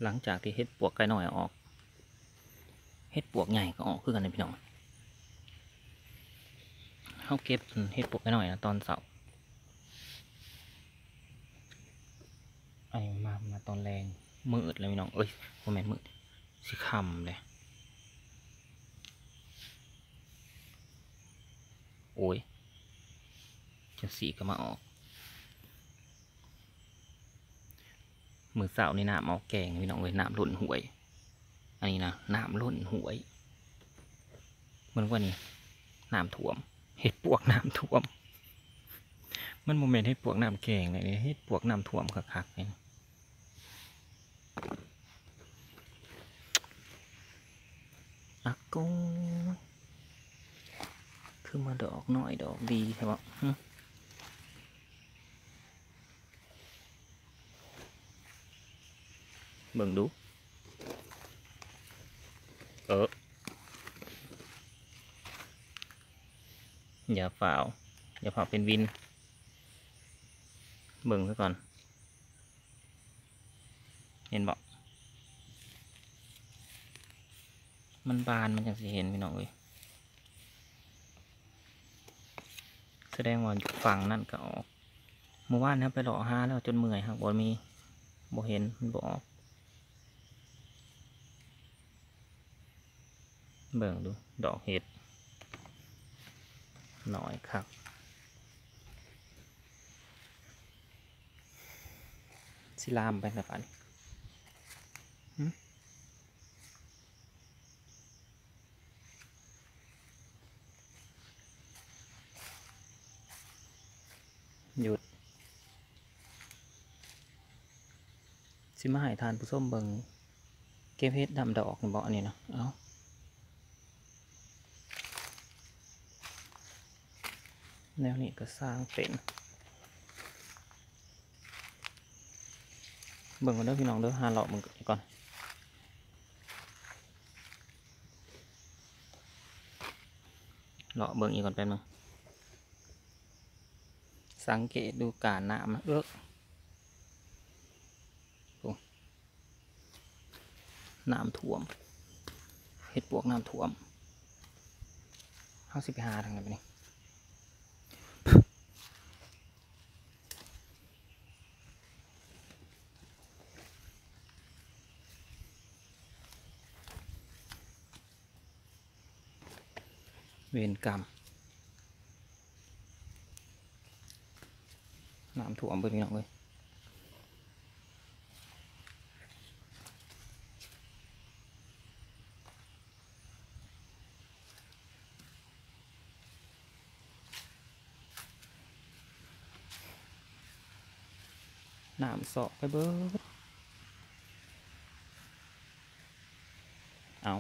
หลังจากที่เฮ็ดปวกไก่หน่อยออกเฮ็ดปวกใหญ่ก็ออกคือกันนะพี่น้องเขาเก็บเฮ็ดปวกไก่หน่อยนะตอนเสาร์ไอ้มาตอนแรงมืดเลยพี่น้องเอ้ยโมเมนต์มืดสิค่ำเลยโอ้ยจังสีก็มาออกมือเสาร์นี่น้ำเอาแกงพี่น้องเอ้ยน้ำล้นห่วยอันนี้นะน้ำล้นห่วยเหมือนว่านี่น้ำท่วมเฮ็ดปวกน้ำท่วมมันโมเมนต์เฮ็ดปวกน้ำแกงเลยเฮ็ดปวกน้ำท่วมคักๆเลยอะโก้คือมาดอกน้อยดอกดีใช่ปะเบิ่งดูอย่าฝ่าวอย่าฝ่าวเป็นวินเบิ่งซะก่อนเห็นบอกมันบานมันจังสิเห็นพี่น้องเลยแสดงว่าฝั่งนั่นก็ออกเมื่อวานนะไปหล่อหาแล้วจนเมื่อยครับบ่มีบ่เห็นมันบ่ออกเบิ่งดูดอกเห็ดหน่อยครับสิลามไปแล้วกันหยุดสิมาให้ทานผู้ส้มเบิ่งเก็บเห็ดดำดอกนี่บอกอันนี้เนาะเอ้าแนวนี้ก็สร้างเป็นเบิ่งกันเด้อพี่น้องเด้อหาเลาะมึงก่อนเลาะเบิ่งอีกก่อนแป๊บนึงสังเกตดูการน้ำนะน้ำท่วมเห็ดปวกน้ำท่วมเขาสิไปหาทางไหนไปนี่เวรกรรมน้ำท่วมเบิ่งพี่น้องเลยน้ำเสาะไปเบิดเอา